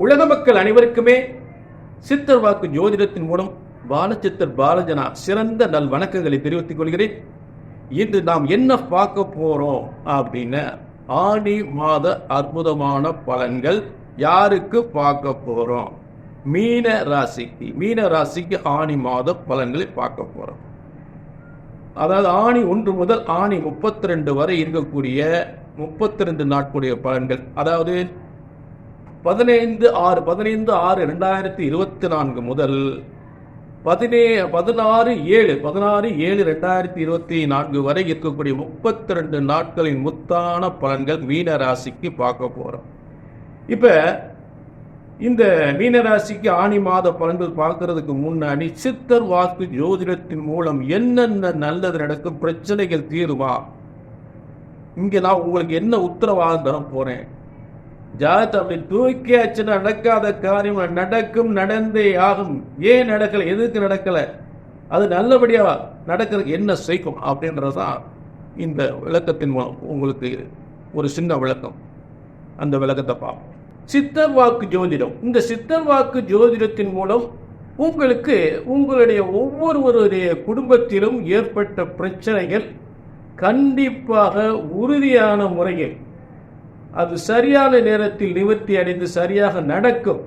உலக மக்கள் அனைவருக்குமே சித்தர் வாக்கு ஜோதிடத்தின் மூலம் பாலச்சித்தர் பாலஜனா சிறந்த நல் வணக்கங்களை தெரிவித்துக் கொள்கிறேன். இன்று நாம் என்ன பார்க்க போறோம் அப்படின்னா, ஆடி மாத அற்புதமான பலன்கள் யாருக்கு பார்க்க போறோம்? மீன ராசிக்கு ஆணி மாத பலன்களை பார்க்க போறோம். அதாவது ஆணி 1 முதல் ஆணி 32 வரை இருக்கக்கூடிய 32 நாட்களுடைய பலன்கள். அதாவது 15/6/2024 முதல் 16/7/2024 வரை இருக்கக்கூடிய 32 நாட்களின் முத்தான பலன்கள் மீன ராசிக்கு பார்க்க போறோம். இப்ப இந்த மீனராசிக்கு ஆணி மாத பலன்கள் பார்க்கறதுக்கு முன்னாடி சித்தர் வாக்கு ஜோதிடத்தின் மூலம் என்னென்ன நல்லது நடக்கும், பிரச்சனைகள் தீருமா, இங்க நான் உங்களுக்கு என்ன உத்தரவாதம் தர போறேன்? ஜாதகத்தை அப்படி தூக்கியாச்சு நடக்காத காரியம் நடக்கும், நடந்தே ஆகும். ஏன் நடக்கல, எதுக்கு நடக்கல, அது நல்லபடியா நடக்கிறதுக்கு என்ன செய்யும் அப்படின்றதான் இந்த விளக்கத்தின் மூலம் உங்களுக்கு ஒரு சின்ன விளக்கம். அந்த விளக்கத்தை பார்ப்போம். சித்தர் வாக்கு ஜோதிடம். இந்த சித்தர் வாக்கு ஜோதிடத்தின் மூலம் உங்களுக்கு உங்களுடைய ஒவ்வொருவருடைய குடும்பத்திலும் ஏற்பட்ட பிரச்சனைகள் கண்டிப்பாக உறுதியான முறையில் அது சரியான நேரத்தில் நிவர்த்தி அடைந்து சரியாக நடக்கும்.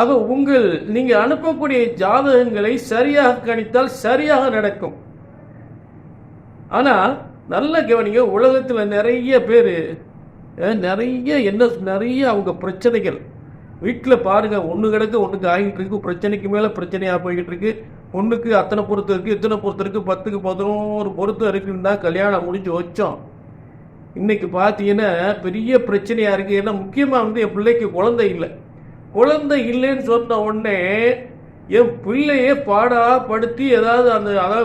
ஆக நீங்க அனுப்பக்கூடிய ஜாதகங்களை சரியாக கணித்தால் சரியாக நடக்கும். ஆனால் நல்ல கவனிங்க, உலகத்தில் நிறைய பேர் நிறைய அவங்க பிரச்சனைகள் வீட்டில் பாருங்க, ஒன்று கிடக்கு ஒன்றுக்கு ஆகிட்டு இருக்கு, பிரச்சனைக்கு மேலே பிரச்சனையாக போய்கிட்டு இருக்கு. ஒன்றுக்கு அத்தனை பொறுத்து இருக்கு, இத்தனை பொறுத்து இருக்கு, 10க்கு 11 பொறுத்து இருக்குன்னு தான் கல்யாணம் முடிஞ்சு வச்சோம். இன்னைக்கு பார்த்தீங்கன்னா பெரிய பிரச்சனையா இருக்கு. ஏன்னா முக்கியமாக என் பிள்ளைக்கு குழந்தை இல்லைன்னு சொன்ன உடனே என் பிள்ளையே படுத்தி அதாவது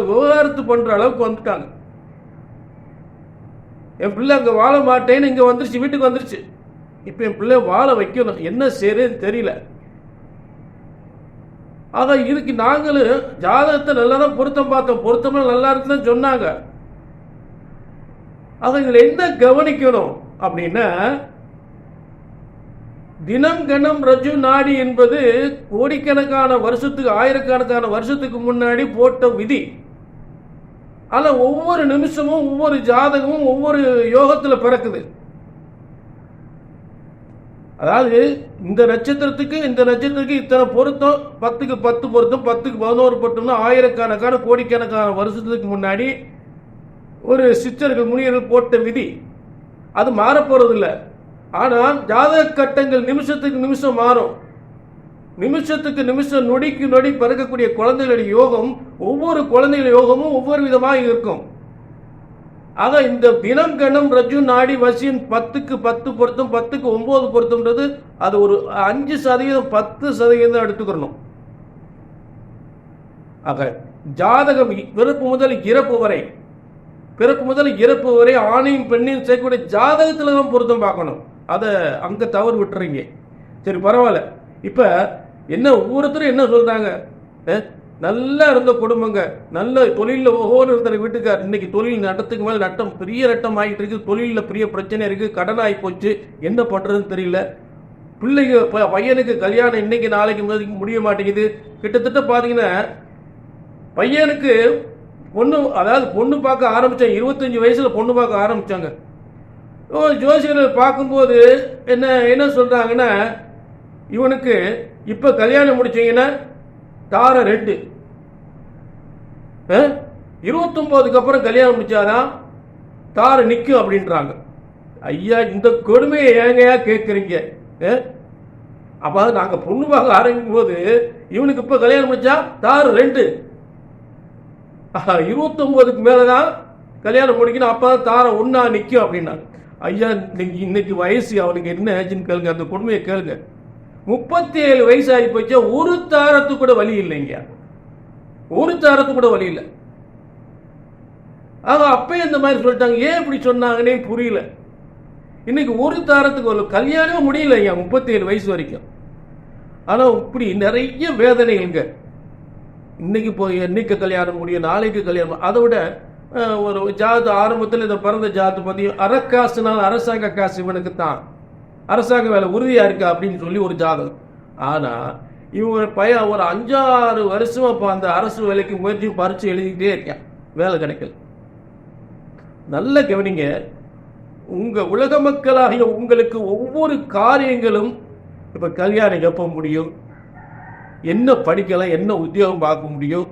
விவகாரத்து பண்ற அளவுக்கு வந்துட்டாங்க. என் பிள்ளை அங்கே வாழ மாட்டேன்னு இங்கே வந்துருச்சு, வீட்டுக்கு வந்துருச்சு. இப்போ என் பிள்ளை வாழ வைக்கணும், என்ன செய்யறதுன்னு தெரியல. ஆக இதுக்கு நாங்களும் ஜாதகத்தை நல்லா தான் பொருத்தம் பார்த்தோம், பொருத்தம்லாம் நல்லா இருக்குன்னு சொன்னாங்க. ஆக இதில் என்ன கவனிக்கணும் அப்படின்னா, தினம் கணம் ரஜு நாடி என்பது கோடிக்கணக்கான வருஷத்துக்கு, ஆயிரக்கணக்கான வருஷத்துக்கு முன்னாடி போட்ட விதி. ஆனால் ஒவ்வொரு நிமிஷமும் ஒவ்வொரு ஜாதகமும் ஒவ்வொரு யோகத்தில் பிறக்குது. அதாவது இந்த நட்சத்திரத்துக்கு இத்தனை பொருத்தம், 10க்கு 10 பொருத்தம், 10க்கு 11 பொருத்தம்னா ஆயிரக்கணக்கான கோடிக்கணக்கான வருஷத்துக்கு முன்னாடி ஒரு சித்தர்கள் முனிவர்கள் போட்ட விதி. அது மாறப்போறது இல்லை. ஆனால் ஜாதக கட்டங்கள் நிமிஷத்துக்கு நிமிஷம் மாறும். நிமிஷத்துக்கு நிமிஷம், நொடிக்கு நொடி பிறக்கக்கூடிய குழந்தைகளுடைய யோகம், ஒவ்வொரு குழந்தைகளுடைய யோகமும் ஒவ்வொரு விதமாக இருக்கும். ஆக இந்த தினம் கணம் ரஜு நாடி வசியம் 10க்கு 10 பொருத்தம், 10க்கு 9 பொருத்தம்ன்றது அது ஒரு 5% 10% எடுத்துக்கணும். ஆக ஜாதகம் பிறப்பு முதல் இறப்பு வரை ஆணையும் பெண்ணையும் சேர்க்கக்கூடிய ஜாதகத்தில் தான் பொருத்தம் பார்க்கணும். அதை அங்கே தவறு விட்டுறீங்க. சரி, பரவாயில்ல. இப்போ என்ன ஒவ்வொருத்தரும் என்ன சொல்றாங்க, நல்லா இருந்த குடும்பங்க, நல்ல தொழிலில் ஒவ்வொரு வீட்டுக்கார் இன்னைக்கு தொழில் நட்டத்துக்கு மேலே நட்டம், பெரிய நட்டம் ஆகிட்டு இருக்கு, தொழிலில் பெரிய பிரச்சனை இருக்கு, கடன் ஆகி போச்சு, என்ன பண்றதுன்னு தெரியல. பையனுக்கு கல்யாணம் இன்னைக்கு நாளைக்கு முடிய மாட்டேங்குது. கிட்டத்தட்ட பார்த்தீங்கன்னா பையனுக்கு பொண்ணு பார்க்க ஆரம்பிச்சாங்க, 25 வயசுல பொண்ணு பார்க்க ஆரம்பிச்சாங்க. ஜோசியர்கள் பார்க்கும்போது என்ன சொல்றாங்கன்னா, இவனுக்கு இப்ப கல்யாணம் முடிச்சீங்கன்னா தார 2, 29க்கு அப்புறம் கல்யாணம் முடிச்சாதான் தார நிற்கும் அப்படின்றாங்க. ஐயா, இந்த கொடுமையை ஏங்கயா கேட்குறீங்க? அப்ப நாங்க பொண்ணு பார்க்க ஆரம்பிக்கும் போது இவனுக்கு இப்ப கல்யாணம் முடிச்சா தார 2, 29க்கு மேலதான் கல்யாணம் முடிக்கணும், அப்பதான் தார 1 நிற்கும் அப்படின்னாங்க. ஐயா, இன்னைக்கு வயசு அவனுக்கு என்ன ஆச்சுன்னு கேளுங்க, அந்த கொடுமையை கேளுங்க. 37 வயசு ஆகி போச்சா, ஒரு தாரத்து கூட வழி இல்லைங்க, ஒரு தாரத்து கூட வழி இல்லை. ஆக அப்பயே இந்த மாதிரி சொல்லிட்டாங்க. ஏன் இப்படி சொன்னாங்கன்னே புரியல. இன்னைக்கு ஒரு தாரத்துக்கு ஒரு கல்யாணமே முடியலைங்க 37 வயசு வரைக்கும். ஆனா இப்படி நிறைய வேதனைங்க. இன்னைக்கு போய் என்னைக்கு கல்யாணம் முடியும், நாளைக்கு கல்யாணம். அதை விட ஒரு ஜாது ஆரம்பத்தில் இதை பிறந்த ஜாத்து பத்தி அரக்காசுனால் அரசாங்க காசு இவனுக்கு தான், அரசாங்க வேலை உறுதியா இருக்கா அப்படின்னு சொல்லி ஒரு ஜாதகம். ஆனா இவங்க பையன் ஒரு 5-6 வருஷமா அந்த அரசு வேலைக்கு முயற்சி பரிச்சு எழுதிக்கிட்டே இருக்கேன், வேலை கிடைக்கல. நல்ல கவனிங்க, உங்க உலக மக்களாகிய உங்களுக்கு ஒவ்வொரு காரியங்களும், இப்ப கல்யாணம் எப்ப முடியும், என்ன படிக்கலாம், என்ன உத்தியோகம் பார்க்க முடியும்,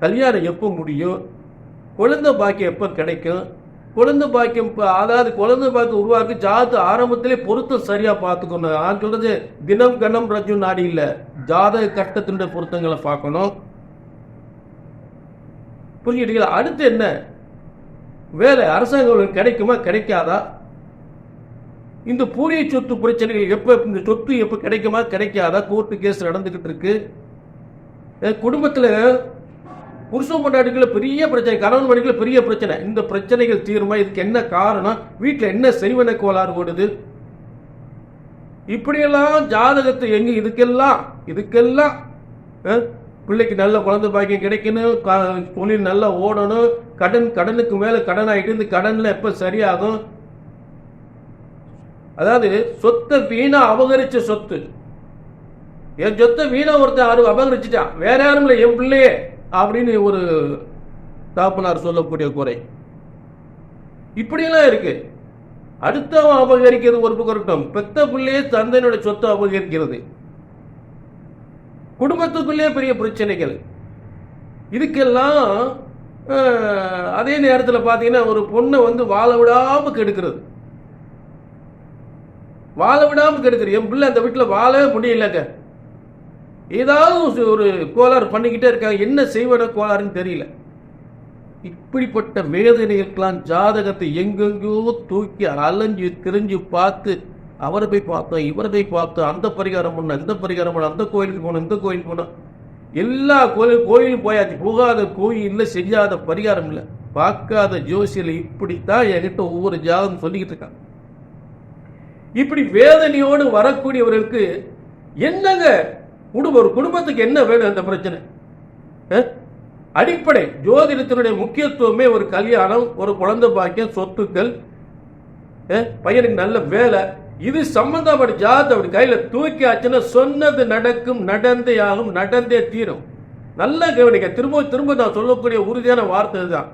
கல்யாணம் எப்ப முடியும், குழந்தை பாக்கியம் எப்ப கிடைக்கும், குழந்தை பாக்கியம் அதாவது குழந்தை பாக்கியம் உருவாக்கி ஜாதக ஆரம்பத்திலே பொருத்தம் சரியா பார்த்துக்கணும். நான் சொல்றது தினம் கணம் ரஜு நாடி இல்ல, ஜாதக கட்டத்தினுடைய பொருத்தங்களை பார்க்கணும். புரிஞ்சுட்டீங்களா? அடுத்து என்ன வேலை அரசாங்கம் கிடைக்குமா கிடைக்காதா, இந்த பூரிய சொத்து பிரச்சனைகள் எப்ப, இந்த சொத்து எப்ப கிடைக்குமா கிடைக்காதா, கோர்ட்டு கேஸ் நடந்துகிட்டு இருக்கு. குடும்பத்துல புருஷன் கொண்டாடிகள பெரிய பிரச்சனை, கணவன் மனைவிகள பெரிய பிரச்சனை. இந்த பிரச்சனைகள் தீருமா, இதுக்கு என்ன காரணம், வீட்டில் என்ன செய்வன கோளாறு ஓடுது, இப்படியெல்லாம் ஜாதகத்தை எங்க இதுக்கெல்லாம் பிள்ளைக்கு நல்ல குழந்தை பாக்கியம் கிடைக்கணும், தொழில் நல்லா ஓடணும், கடனுக்கு மேல கடன் ஆகிட்டு இந்த கடன்ல எப்ப சரியாகும். அதாவது சொத்தை வீணா அபகரிச்ச சொத்து, என் சொத்தை வீணா ஒருத்தர் அபகரிச்சுட்டான், வேற யாரும் இல்லை என் பிள்ளையே அப்படின்னு ஒரு தாப்பனார் சொல்லக்கூடிய குறை. இப்படியெல்லாம் இருக்கு. அடுத்தவன் அபகரிக்கிறது ஒரு பக்கம் இருக்கட்டும், பெத்த பிள்ளையே தந்தையினுடைய சொத்தை அபகரிக்கிறது, குடும்பத்துக்குள்ளே பெரிய பிரச்சனைகள். இதுக்கெல்லாம் அதே நேரத்தில் பார்த்தீங்கன்னா ஒரு பொண்ணை வாழ விடாம கெடுக்கிறது, என் பிள்ளை அந்த வீட்டில் வாழவே முடியலங்க, ஏதாவது ஒரு கோளாறு பண்ணிக்கிட்டே இருக்காங்க, என்ன செய்வன கோளாறுன்னு தெரியல. இப்படிப்பட்ட வேதனைகளுக்கெல்லாம் ஜாதகத்தை எங்கெங்கோ தூக்கி அலைஞ்சு திரிஞ்சு பார்த்து, அவரை போய் பார்த்தோம், இவரை போய் பார்த்தோம், அந்த பரிகாரம் பண்ண, இந்த பரிகாரம் பண்ண, அந்த கோயிலுக்கு போனோம், இந்த கோயிலுக்கு போனோம், எல்லா கோயிலும் போயாச்சு, போகாத கோயில் இல்லை, செய்யாத பரிகாரம் இல்லை, பார்க்காத ஜோசியில். இப்படித்தான் என்கிட்ட ஒவ்வொரு ஜாதகம் சொல்லிக்கிட்டு இருக்காங்க. இப்படி வேதனையோடு வரக்கூடியவர்களுக்கு என்னங்க ஒரு குடும்பத்துக்கு என்ன வேணும், அந்த பிரச்சனை அடிப்படை ஜோதிடத்தினுடைய முக்கியத்துவமே ஒரு கல்யாணம், ஒரு குழந்தை பாக்கியம், சொத்துக்கள், பையனுக்கு நல்ல வேலை, இது சம்பந்தப்பட்ட ஜாதகம் அப்படி கையில தூக்கி ஆச்சுன்னா சொன்னது நடக்கும், நடந்தே ஆகும், நடந்தே தீரும். நல்ல கவனிக்க, திரும்ப நான் சொல்லக்கூடிய உறுதியான வார்த்தை தான்.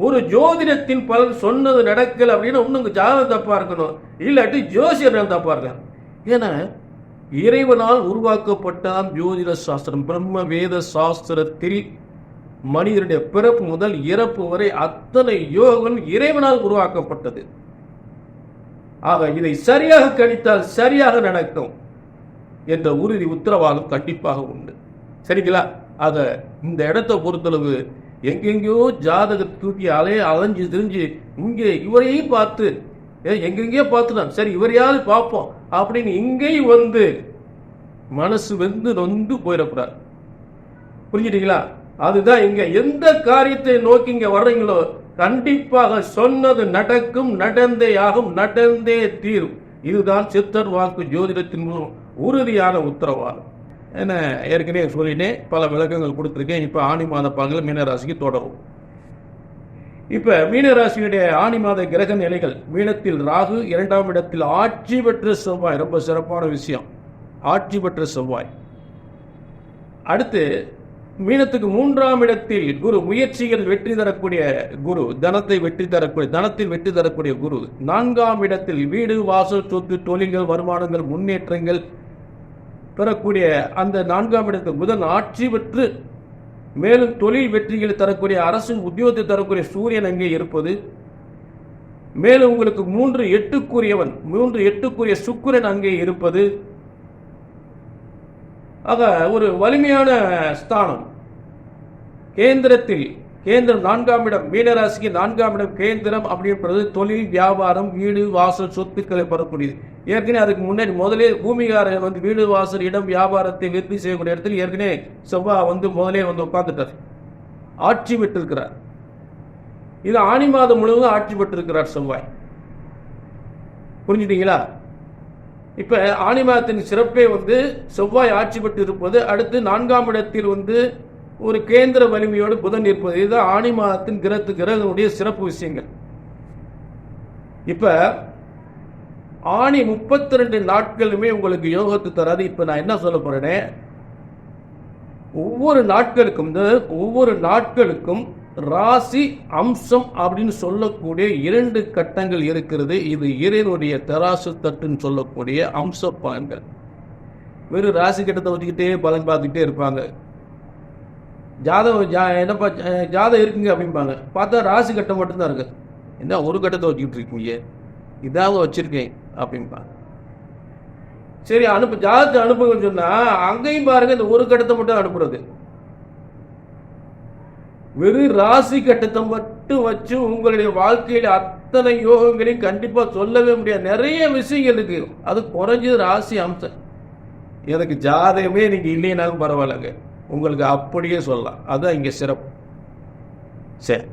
ஒரு ஜோதிடத்தின் பலன் சொன்னது நடக்கல அப்படின்னா இன்னும் ஜாதகம் தப்பா இருக்கணும், இல்லாட்டி ஜோசியர் தப்பா இருக்கலாம். ஏன்னா இறைவனால் உருவாக்கப்பட்டான் ஜோதிட சாஸ்திரம். பிரம்ம வேத சாஸ்திரத்தில் மனிதனுடைய பிறப்பு முதல் இறப்பு வரை அத்தனை யோகம் இறைவனால் உருவாக்கப்பட்டது. ஆக இதை சரியாக கணித்தால் சரியாக நடக்கும் என்ற உறுதி உத்தரவாதம் கண்டிப்பாக உண்டு. சரிங்களா? ஆக இந்த இடத்தை பொறுத்தளவு எங்கெங்கயோ ஜாதக தூக்கி அலைஞ்சு திரிஞ்சு இங்கே இவரையும் பார்த்து எங்கெங்கயோ பார்த்துதான் சரி இவரையாவது பார்ப்போம் அப்படின்னு இங்கேயும் மனசு நொந்து போயிடக்கூடாது. புரிஞ்சுட்டீங்களா? அதுதான் இங்க எந்த காரியத்தை நோக்கி இங்க வர்றீங்களோ கண்டிப்பாக சொன்னது நடக்கும், நடந்தே ஆகும், நடந்தே தீரும். இதுதான் சித்தர் வாக்கு ஜோதிடத்தின் உறுதியான உத்தரவாதம். என்ன ஏற்கனவே சொல்லினேன், பல விளக்கங்கள் கொடுத்துருக்கேன். இப்ப ஆணி மாத பலன்கள் மீனராசிக்கு தொடரும். இப்ப மீனராசியுடைய ஆணி மாத கிரக நிலைகள்: மீனத்தில் ராகு, 2ஆம் இடத்தில் ஆட்சி பெற்ற செவ்வாய், ரொம்ப சிறப்பான விஷயம், ஆட்சி பெற்ற செவ்வாய். அடுத்து மீனத்துக்கு 3ஆம் இடத்தில் குரு, முயற்சிகள் வெற்றி தரக்கூடிய குரு, தனத்தில் வெற்றி தரக்கூடிய குரு. 4ஆம் இடத்தில் வீடு, வாசல், சொத்து, தொழில்கள், வருமானங்கள், முன்னேற்றங்கள் பெறக்கூடிய அந்த 4ஆம் இடத்தில் புதன் ஆட்சி பெற்று மேலும் தொழில் வெற்றிகளை தரக்கூடிய, அரசு உத்தியோகத்தை தரக்கூடிய சூரியன் அங்கே இருப்பது. மேலும் உங்களுக்கு 3-8க்குரிய சுக்கிரன் அங்கே இருப்பது. ஆக ஒரு வலிமையான ஸ்தானம். கேந்திரம் 4ஆம் இடம், மீனராசிக்கு 4ஆம் இடம் கேந்திரம் அப்படின்றது தொழில், வியாபாரம், வீடு, வாசல், சொத்துக்களை பெறக்கூடியது. ஏற்கனவே அதுக்கு முன்னாடி முதலே பூமிகார வீடு, வாசல், இடம், வியாபாரத்தை விருத்தி செய்யக்கூடிய இடத்தில் ஏற்கனவே செவ்வாய் முதலே உட்கார்ந்துட்டார், ஆட்சி பெற்றிருக்கிறார். இது ஆணி மாதம் முழுவதும் ஆட்சி பெற்றிருக்கிறார் செவ்வாய். புரிஞ்சுட்டீங்களா? இப்ப ஆணி மாதத்தின் சிறப்பே செவ்வாய் ஆட்சி பெற்று இருப்பது. அடுத்து 4ஆம் இடத்தில் ஒரு கேந்திர வலிமையோடு புதன் இருப்பது. இதுதான் ஆணி மாதத்தின் கிரகனுடைய சிறப்பு விஷயங்கள். இப்ப ஆணி 32 நாட்களுமே உங்களுக்கு யோகத்தை தராது. இப்ப நான் என்ன சொல்ல போறேனே, ஒவ்வொரு நாட்களுக்கும் ராசி அம்சம் அப்படின்னு சொல்லக்கூடிய 2 கட்டங்கள் இருக்கிறது. இது இறைவனுடைய தராசு தட்டுன்னு சொல்லக்கூடிய அம்ச பலன்கள். வெறும் ராசி கட்டத்தை வச்சுக்கிட்டே பலன் பார்த்துக்கிட்டே இருப்பாங்க. ஜாதகம் இருக்குங்க அப்படிம்பாங்க. பார்த்தா ராசி கட்டம் மட்டும்தான் இருக்கு. என்ன ஒரு கட்டத்தை வச்சுக்கிட்டு இருக்கீங்க, இதாவது வச்சிருக்கேன் அப்படிம்பாங்க. சரி ஜாதகத்தை அனுப்புங்கன்னு சொன்னா அங்கேயும் பாருங்க, இந்த ஒரு கட்டத்தை மட்டும் அனுப்புறது. வெறும் ராசி கட்டத்தை மட்டும் வச்சு உங்களுடைய வாழ்க்கையில அத்தனை யோகங்களையும் கண்டிப்பா சொல்லவே முடியாது. நிறைய விஷயங்கள் இருக்கு. அது குறைஞ்சது ராசி அம்சம். எனக்கு ஜாதகமே நீங்க இல்லைனாலும் பரவாயில்லைங்க, உங்களுக்கு அப்படியே சொல்லலாம். அதுதான் இங்க சிறப்பு. சரி,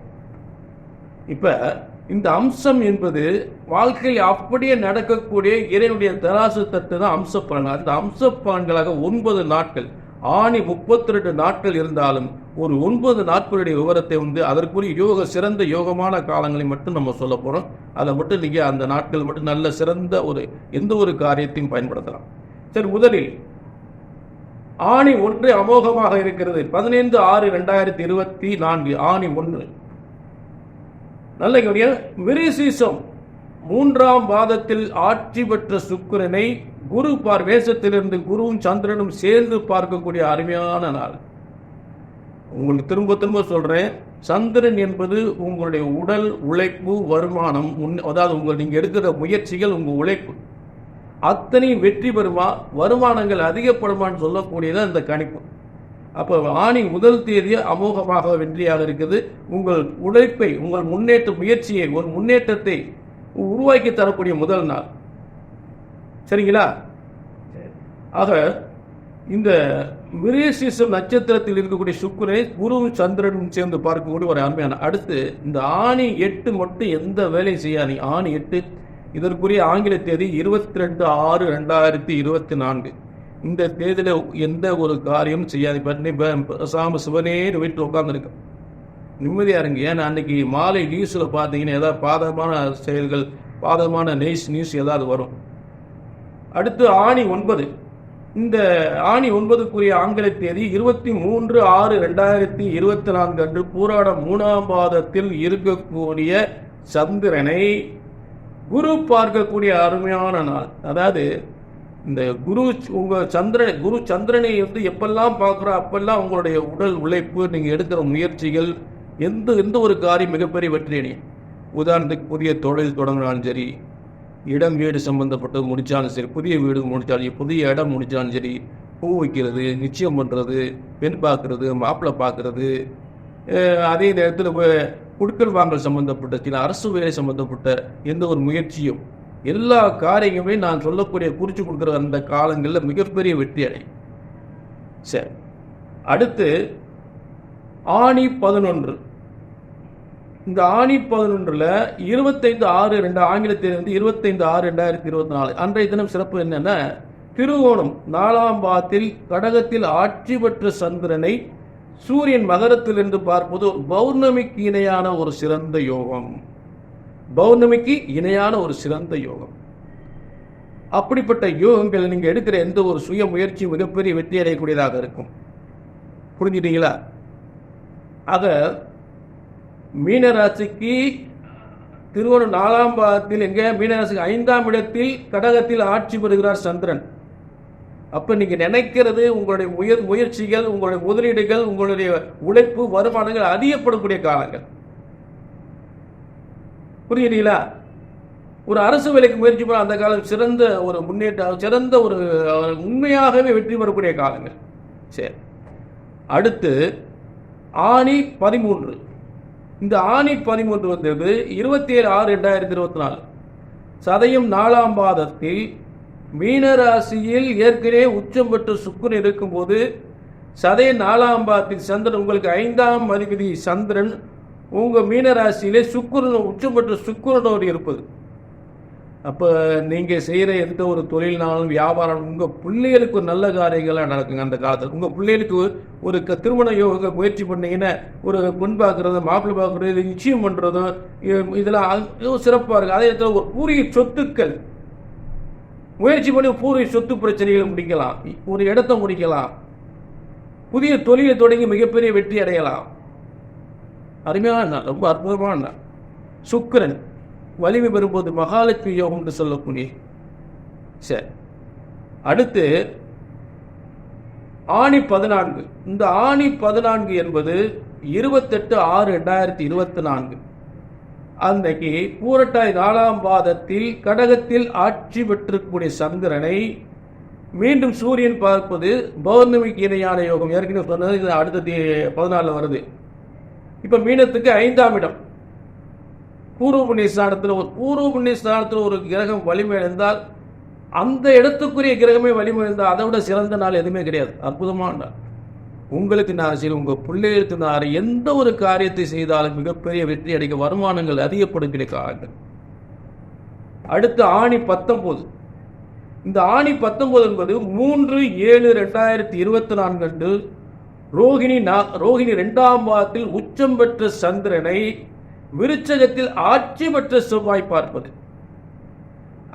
இப்ப இந்த அம்சம் என்பது வாழ்க்கையில் அப்படியே நடக்கக்கூடிய இறைவனுடைய தராசு தட்டு தான் அம்ச பலன். அந்த அம்ச பலன்களாக 9 நாட்கள், ஆணி 32 நாட்கள் இருந்தாலும் ஒரு 9 நாட்களுடைய விவரத்தை அதற்குரிய சிறந்த யோகமான காலங்களை மட்டும் நம்ம சொல்ல போறோம். அதை மட்டும் நீங்க அந்த நாட்கள் மட்டும் நல்ல சிறந்த எந்த ஒரு காரியத்தையும் பயன்படுத்தலாம். சரி, முதலில் ஆணி 1 அமோகமாக இருக்கிறது. 15/6/2024 ஆணி 1 நல்ல விருச்சிகம் 3ஆம் பாதத்தில் ஆட்சி பெற்ற சுக்கிரனை குரு வேஷத்திலிருந்து குருவும் சந்திரனும் சேர்ந்து பார்க்கக்கூடிய அருமையான நாள். உங்களுக்கு திரும்ப திரும்ப சொல்றேன், சந்திரன் என்பது உங்களுடைய உடல் உழைப்பு, வருமானம், அதாவது நீங்க எடுக்கிற முயற்சிகள், உங்க உழைப்பு அத்தனை வெற்றி பெறுமா, வருமானங்கள் அதிகப்படுமான்னு சொல்லக்கூடியதான் இந்த கணிப்பு. அப்போ ஆணி 1 தேதி அமோகமாக வெற்றியாக இருக்குது. உங்கள் உழைப்பை, உங்கள் முயற்சியை, ஒரு முன்னேற்றத்தை உருவாக்கி தரக்கூடிய முதல் நாள். சரிங்களா? ஆக இந்த விருச்சிகம் நட்சத்திரத்தில் இருக்கக்கூடிய சுக்கிரனை குருவும் சந்திரனும் சேர்ந்து பார்க்கக்கூடிய ஒரு அருமையான. அடுத்து இந்த ஆணி 8 மட்டும் எந்த வேலையும் செய்யாதீங்க. ஆணி 8 இதற்குரிய ஆங்கில தேதி 22/6/2024. இந்த தேதியில எந்த ஒரு காரியம் செய்யாது. சாம சிவனேன்னு வீட்டில் உட்கார்ந்துருக்கு, நிம்மதியா இருங்க. ஏன்னா அன்னைக்கு மாலை நியூஸ்ல பார்த்தீங்கன்னா ஏதாவது பாதகமான செயல்கள், பாதகமான நியூஸ் ஏதாவது வரும். அடுத்து ஆணி 9. இந்த ஆணி 9க்குரிய ஆங்கில தேதி 23/6/2024 அன்று பூராடம் 3ஆம் பாதத்தில் இருக்கக்கூடிய சந்திரனை குரு பார்க்கக்கூடிய அருமையான நாள். அதாவது இந்த குரு சந்திரனை எப்பெல்லாம் பார்க்குறோம் அப்பெல்லாம் உங்களுடைய உடல் உழைப்பு, நீங்க எடுக்கிற முயற்சிகள், எந்த ஒரு காரியம் மிகப்பெரிய வெற்றி அடையும். உதாரணத்துக்கு புதிய தொழில் தொடங்கினாலும் சரி, இடம் வீடு சம்பந்தப்பட்டு முடிச்சாலும் சரி, புதிய வீடு முடிச்சாலும், புதிய இடம் முடிச்சாலும் சரி, பூ வைக்கிறது, நிச்சயம் பண்றது, பெண் பார்க்கறது, மாப்பிள்ளை பார்க்கறது, அதே நேரத்தில் குடுக்கல் வாங்கல் சம்பந்தப்பட்ட சில அரசு வேலை சம்பந்தப்பட்ட எந்த ஒரு முயற்சியும், எல்லா காரியங்களுமே நான் சொல்லக்கூடிய குறிச்சு கொடுக்குற அந்த காலங்களில் மிகப்பெரிய வெற்றி அடையும். சரி, அடுத்து ஆணி 11. இந்த ஆணி 11ல் 25/6 ஆங்கிலத்தில் 25/6/2024 அன்றைய தினம் சிறப்பு என்னன்னா, திருவோணம் 4ஆம் பாதத்தில் கடகத்தில் ஆட்சி பெற்ற சந்திரனை சூரியன் மகரத்திலிருந்து பார்ப்பது பௌர்ணமிக்கு இணையான ஒரு சிறந்த யோகம். பௌர்ணமிக்கு இணையான ஒரு சிறந்த யோகம். அப்படிப்பட்ட யோகங்கள் நீங்க எடுக்கிற எந்த ஒரு சுய முயற்சி மிகப்பெரிய வெற்றி அடையக்கூடியதாக இருக்கும். புரிஞ்சுட்டீங்களா? ஆக மீனராசிக்கு திருவோணம் 4ஆம் பாதத்தில் எங்க, மீனராசிக்கு 5ஆம் இடத்தில் கடகத்தில் ஆட்சி பெறுகிறார் சந்திரன். அப்ப நீங்க நினைக்கிறது, உங்களுடைய முயற்சிகள், உங்களுடைய முதலீடுகள், உங்களுடைய உழைப்பு, வருமானங்கள் அதிகப்படக்கூடிய காலங்கள். புரியுறீங்களா? ஒரு அரசு வேலைக்கு முயற்சி பண்ண அந்த காலம் சிறந்த ஒரு முன்னேற்றம், சிறந்த ஒரு உண்மையாகவே வெற்றி பெறக்கூடிய காலங்கள். சரி, அடுத்து ஆணி 13. இந்த ஆணி 13 வந்தது 27/6/2024 சதயம் 4ஆம் பாதத்தில் மீனராசியில் ஏற்கனவே உச்சம் பெற்ற சுக்கிரன் இருக்கும்போது, சதய 4ஆம் பாதத்தில் சந்திரன், உங்களுக்கு 5ஆம் அதிபதி சந்திரன் உங்க மீனராசியிலே சுக்கிரன் உச்சம் பெற்ற சுக்கிரனோடு இருப்பது. அப்ப நீங்க செய்யற எந்த ஒரு தொழில்னாலும் வியாபாரம், உங்க பிள்ளைகளுக்கு ஒரு நல்ல காரியங்கள்லாம் நடக்குங்க. அந்த காலத்தில் உங்க பிள்ளைகளுக்கு ஒரு திருமண யோக முயற்சி பண்ணீங்கன்னா, ஒரு பெண் பார்க்கறது, மாப்பிள்ளை பார்க்கறது, நிச்சயம் பண்றதும் இதெல்லாம் சிறப்பா இருக்கு. அதே நேரத்தில் ஒரு பூரிய சொத்துக்கள் முயற்சி பண்ணி பூர்வீக சொத்து பிரச்சனைகளை முடிக்கலாம், ஒரு இடத்தை முடிக்கலாம், புதிய தொழிலை தொடங்கி மிகப்பெரிய வெற்றி அடையலாம். அருமையான நாள், ரொம்ப அற்புதமான நாள். சுக்கிரன் வலிமை பெறும்போது மகாலட்சுமி யோகம் என்று சொல்லக்கூடிய. சரி, அடுத்து ஆணி 14. இந்த ஆணி 14 என்பது 28/6/2024 அன்றைக்கு பூரட்டாய் 4ஆம் பாதத்தில் கடகத்தில் ஆட்சி பெற்றிருக்கக்கூடிய சந்திரனை மீண்டும் சூரியன் பார்ப்பது பௌர்ணமிக்கு இணையான யோகம். ஏற்கனவே சொன்னது, இது அடுத்த 14 வருது. இப்ப மீனத்துக்கு 5ஆம் இடம். பூர்வ புண்ணிய ஸ்தானத்தில் ஒரு கிரகம் வலிமை இருந்தால், அந்த இடத்துக்குரிய கிரகமே வலிமை இருந்தால் அதை விட சிறந்த நாள் எதுவுமே கிடையாது. அற்புதமான நாள். உங்களுக்கு நான் சரி, உங்க பிள்ளைகளுக்கு நான் எந்த ஒரு காரியத்தை செய்தாலும் மிகப்பெரிய வெற்றி அடைக்க வருமானங்கள் அதிகப்படும் காலங்கள். அடுத்து ஆணி 19. இந்த ஆணி 19 என்பது 3/7/2024 அன்று ரோகிணி 2ஆம் பாதத்தில் உச்சம் பெற்ற சந்திரனை விருச்சகத்தில் ஆட்சி பெற்ற செவ்வாய் பார்ப்பது.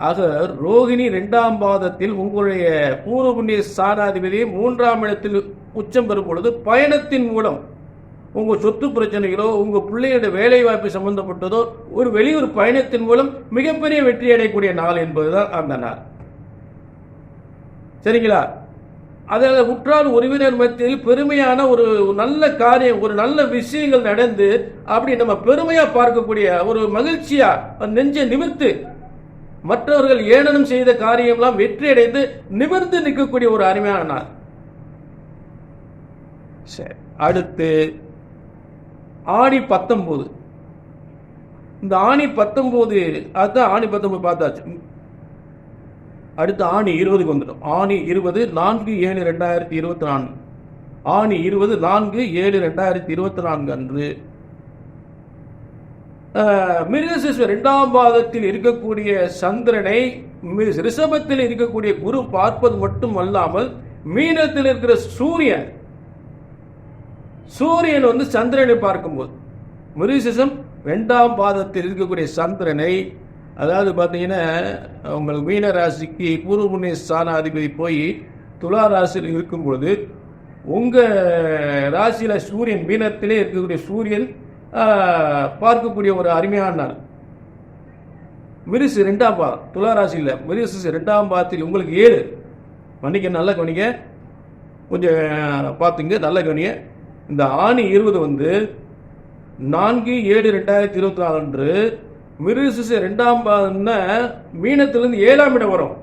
ஆக ரோகிணி 2ஆம் பாதத்தில் உங்களுடைய பூர்வ புண்ணிய ஸ்தானாதிபதி 3ஆம் இடத்தில் உச்சம் பெறும் பொழுது பயணத்தின் மூலம் உங்க சொத்து பிரச்சனைகளோ உங்க பிள்ளையோட வேலை வாய்ப்பு சம்பந்தப்பட்டதோ ஒரு வெளியூர் பயணத்தின் மூலம் மிகப்பெரிய வெற்றி அடையக்கூடிய நாள் என்பதுதான் அந்த நாள். சரிங்களா? அதில் உற்றார் உறவினர் மத்தியில் பெருமையான ஒரு நல்ல காரியம், ஒரு நல்ல விஷயங்கள் நடந்து அப்படி நம்ம பெருமையா பார்க்கக்கூடிய ஒரு மகிழ்ச்சியா நெஞ்சை நிமிர்த்து மற்றவர்கள் ஏளனம் செய்த காரியம்லாம் வெற்றி அடைந்து நிமிர்ந்து நிற்கக்கூடிய ஒரு அருமையான நாள். சரி, அடுத்து ஆணி 19. இந்த ஆணி 19 அதுதான் ஆணி 19 பார்த்தாச்சு. அடுத்து ஆணி 20க்கு வந்துடும். ஆணி 20 4/7/2024. ஆணி 20 4/7/2024 அன்று மிருகசீரிஷம் 2ஆம் பாதத்தில் இருக்கக்கூடிய சந்திரனை ரிஷபத்தில் இருக்கக்கூடிய குரு பார்ப்பது மட்டும் அல்லாமல் மீனத்தில் இருக்கிற சூரியன் வந்து சந்திரனை பார்க்கும்போது மிருகசீரிஷம் 2ஆம் பாதத்தில் இருக்கக்கூடிய சந்திரனை, அதாவது பார்த்தீங்கன்னா உங்களுக்கு மீன ராசிக்கு பூர்வ புண்ணிய ஸ்தானாதிபதி போய் துலா ராசியில் இருக்கும்பொழுது உங்க ராசியில சூரியன், மீனத்திலே இருக்கக்கூடிய சூரியன் பார்க்கக்கூடிய ஒரு அருமையான நாள். மிருசு 2ஆம் பாதம், துலா ராசியில் மிருசு 2ஆம் பாதத்தில் உங்களுக்கு 7. மன்னிக்க, நல்ல கவனிங்க, கொஞ்சம் பார்த்துங்க, நல்ல கவனிங்க. இந்த ஆணி 20 வந்து 4/7/2024 அன்று மிருசு 2ஆம் பாதம்னா மீனத்திலிருந்து 7ஆம் இடம் வரும்.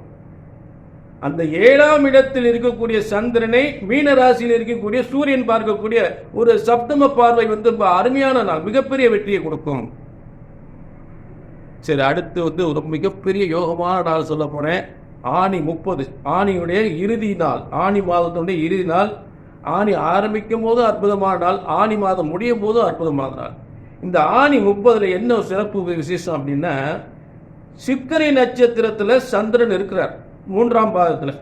அந்த 7ஆம் இடத்தில் இருக்கக்கூடிய சந்திரனை மீன ராசியில் இருக்கக்கூடிய சூரியன் பார்க்கக்கூடிய ஒரு சப்தம பார்வை வந்து அருமையான நாள், மிகப்பெரிய வெற்றியை கொடுக்கும். சரி, அடுத்து வந்து ஒரு மிகப்பெரிய யோகமான நாள் சொல்ல போனேன். ஆணி 30, ஆணியுடைய இறுதி நாள், ஆணி மாதத்துடைய இறுதி நாள். ஆணி ஆரம்பிக்கும் போது அற்புதமான நாள், ஆணி மாதம் முடியும் போதும் அற்புதமான நாள். இந்த ஆணி 30 என்ன சிறப்பு விசேஷம் அப்படின்னா, சித்திரை நட்சத்திரத்தில் சந்திரன் இருக்கிறார் 3ஆம் பாதத்தில்.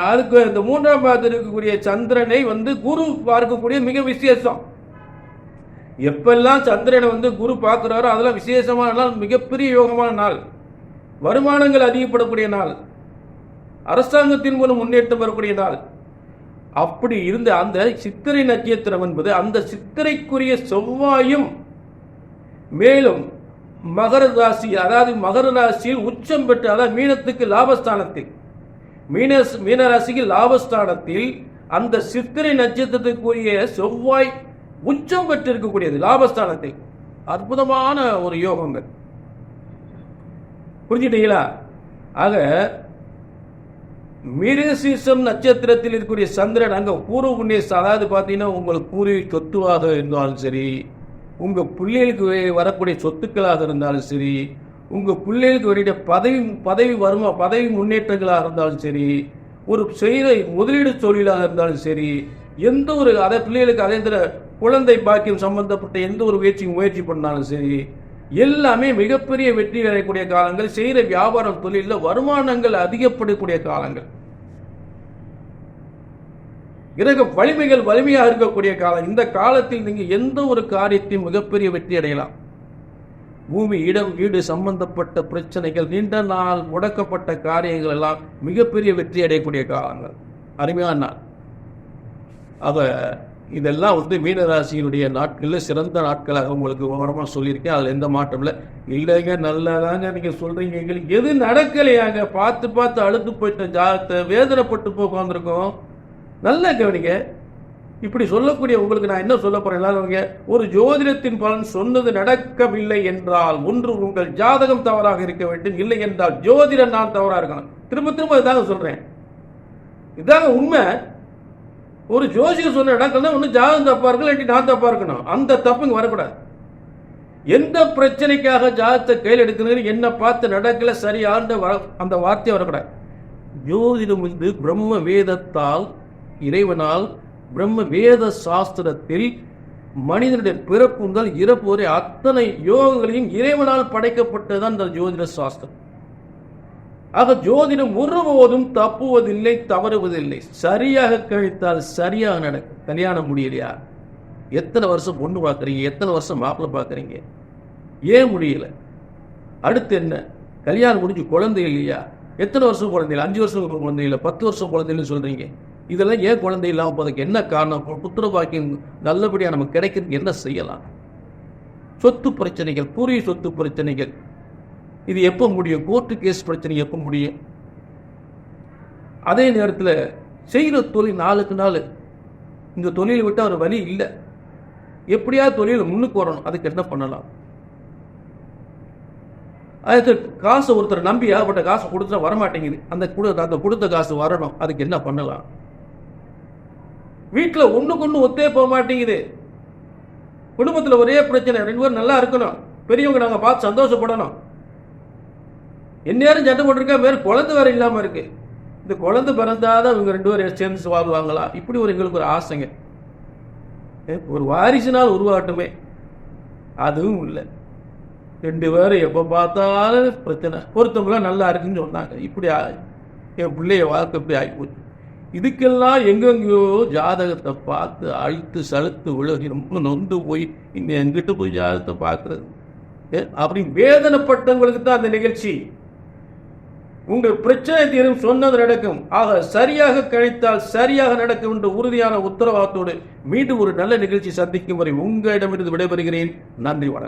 அதுக்கு இந்த 3ஆம் பாதத்தில் இருக்கக்கூடிய சந்திரனை வந்து குரு பார்க்கக்கூடிய மிக விசேஷம். எப்பெல்லாம் சந்திரனை வந்து குரு பார்க்கிறாரோ அதெல்லாம் விசேஷமான நாள், மிகப்பெரிய யோகமான நாள், வருமானங்கள் அதிகப்படக்கூடிய நாள், அரசாங்கத்தின் மூலம் முன்னேற்றம் வரக்கூடிய நாள். அப்படி இருந்த அந்த சித்திரை நட்சத்திரம் என்பது அந்த சித்திரைக்குரிய செவ்வாயும் மேலும் மகர ராசி, அதாவது மகர ராசியில் உச்சம் பெற்று, அதாவது மீனத்துக்கு லாபஸ்தானத்தில், மீன ராசிக்கு லாபஸ்தானத்தில் அந்த சித்திரை நட்சத்திரத்துக்குரிய செவ்வாய் உச்சம் பெற்று இருக்கக்கூடியது லாபஸ்தானத்தில். அற்புதமான ஒரு யோகங்கள். புரிஞ்சுட்டீங்களா? ஆக மிருகசீரிஷம் நட்சத்திரத்தில் இருக்கக்கூடிய சந்திரன் அங்க பூர்வ புண்ணிய, அதாவது பார்த்தீங்கன்னா உங்களுக்கு பூர்வீக சொத்துவாக இருந்தாலும் சரி, உங்க பிள்ளைகளுக்கு வரக்கூடிய சொத்துக்களாக இருந்தாலும் சரி, உங்க பிள்ளைகளுக்கு வேண்டிய பதவி முன்னேற்றங்களாக இருந்தாலும் சரி, ஒரு செய்த முதலீடு தொழிலாக இருந்தாலும் சரி, எந்த ஒரு அதை பிள்ளைகளுக்கு அதே குழந்தை பாக்கியம் சம்பந்தப்பட்ட எந்த ஒரு முயற்சி பண்ணாலும் சரி, எல்லாமே மிகப்பெரிய வெற்றி அடையக்கூடிய காலங்கள். செய்கிற வியாபாரம் தொழிலில் வருமானங்கள் அதிகப்படக்கூடிய காலங்கள். கிரக வலிமைகள் வலிமையாக இருக்கக்கூடிய காலம். இந்த காலத்தில் நீங்க எந்த ஒரு காரியத்தையும் மிகப்பெரிய வெற்றி அடையலாம். பூமி, இடம், வீடு சம்பந்தப்பட்ட பிரச்சனைகள், நீண்ட நாள் முடக்கப்பட்ட காரியங்கள் எல்லாம் மிகப்பெரிய வெற்றி அடையக்கூடிய காலங்கள், அருமையான நாள். ஆக இதெல்லாம் மீனராசியினுடைய நாட்களில் சிறந்த நாட்களாக உங்களுக்கு விவரமாக சொல்லியிருக்கேன். அதில் எந்த மாற்றம் இல்லை. இல்லைங்க, நல்லதாங்க நீங்கள் சொல்கிறீங்க, எங்களுக்கு எது நடக்கலையாங்க, பார்த்து பார்த்து அழுத்து போயிட்ட ஜாதகத்தை வேதனைப்பட்டு போய் உட்காந்துருக்கோம். நல்லா கவனிங்க. இப்படி சொல்லக்கூடிய உங்களுக்கு நான் என்ன சொல்ல போறேன், எல்லாரும் ஒரு ஜோதிடத்தின் பலன் சொன்னது நடக்கவில்லை என்றால் ஒன்று உங்கள் ஜாதகம் தவறாக இருக்க வேண்டும், இல்லை என்றால் ஜோதிடம் நான் தவறாக இருக்கணும். திரும்ப திரும்ப இதாங்க சொல்றேன், இதாங்க உண்மை. ஒரு ஜோசியர் சொன்ன நடக்கணும், ஒன்று ஜாதகம் தப்பா இருக்கு, இல்லாட்டி நான் தப்பா இருக்கணும். அந்த தப்புங்க வரக்கூடாது. எந்த பிரச்சனைக்காக ஜாதகத்தை கையில் எடுக்கணும், என்ன பார்த்து நடக்கல சரியான அந்த வார்த்தையை வரக்கூடாது. ஜோதிடம் பிரம்ம வேதத்தால், இறைவனால், பிரம்ம வேத சாஸ்திரத்தில் மனிதனுடைய பிறப்பு முதல் இறப்பு வரை அத்தனை யோகங்களையும் இறைவனால் படைக்கப்பட்டதுதான் இந்த ஜோதிட சாஸ்திரம். ஆக ஜோதிடம் ஒருபோதும் தப்புவதில்லை, தவறுவதில்லை. சரியாக கழித்தால் சரியாக நடக்கும். கல்யாணம் முடியலையா? எத்தனை வருஷம் பொண்ணு பார்க்குறீங்க, எத்தனை வருஷம் மாப்பிள்ளை பார்க்குறீங்க, ஏன் முடியல? அடுத்து என்ன? கல்யாணம் முடிஞ்சு குழந்தை இல்லையா? எத்தனை வருஷம் குழந்தை இல்லை? 5 வருஷம் குழந்தை இல்லை, 10 வருஷம் குழந்தை இல்லைன்னு சொல்றீங்க. இதெல்லாம் ஏன் குழந்தை இல்லாமல் போறதுக்கு என்ன காரணம்? புத்திர பாக்கியம் நல்லபடியாக நமக்கு கிடைக்கிறதுக்கு என்ன செய்யலாம்? சொத்து பிரச்சனைகள், பூர்வீக சொத்து பிரச்சனைகள், இது எப்போ முடியும்? கோர்ட்டு கேஸ் பிரச்சனை எப்போ முடியும்? அதே நேரத்தில் செய்கிற தொழில் நாளுக்கு நாள், இந்த தொழிலை விட்டு அவர் வழி இல்லை, எப்படியாவது தொழில் முன்னுக்கு வரணும், அதுக்கு என்ன பண்ணலாம்? அதுக்கு காசு ஒருத்தர் நம்பி ஏகப்பட்ட காசு கொடுத்தா வரமாட்டேங்குது, அந்த கொடுத்த காசு வரணும், அதுக்கு என்ன பண்ணலாம்? வீட்டில் ஒன்றுக்கு ஒன்று ஒத்தே போக மாட்டேங்குது, குடும்பத்தில் ஒரே பிரச்சனை, 2 பேரும் நல்லா இருக்கணும், பெரியவங்க நாங்கள் பார்த்து சந்தோஷப்படணும், எந்நேரம் சண்டை போட்டிருக்கா, வேறு குழந்தை வேற இல்லாமல் இருக்கு. இந்த குழந்தை பிறந்தாதான் இவங்க 2 பேரும் சேர்ந்து வாழ்வாங்களா? இப்படி எங்களுக்கு ஒரு ஆசைங்க, ஒரு வாரிசுனால் உருவாகட்டுமே, அதுவும் இல்லை. 2 பேரும் எப்போ பார்த்தாலும் பிரச்சனை. ஒருத்தவங்களாம் நல்லா இருக்குன்னு சொன்னாங்க, இப்படி என் பிள்ளைய வாழ்க்கை இப்படி ஆகிப்போச்சு. இதுக்கெல்லாம் எங்கெங்கயோ ஜாதகத்தை பார்த்து அழுத்து சலுத்து விலகி ரொம்ப நொந்து போய் இன்னும் எங்கிட்ட போய் ஜாதகத்தை பார்க்கறது அப்படி வேதனைப்பட்டவங்களுக்கு தான் அந்த நிகழ்ச்சி. உங்கள் பிரச்சனை தீரும், சொன்னது நடக்கும். ஆக சரியாக கழித்தால் சரியாக நடக்கும் என்ற உறுதியான உத்தரவாதத்தோடு மீண்டும் ஒரு நல்ல நிகழ்ச்சி சந்திக்கும் வரை உங்களிடமிருந்து விடைபெறுகிறேன். நன்றி, வணக்கம்.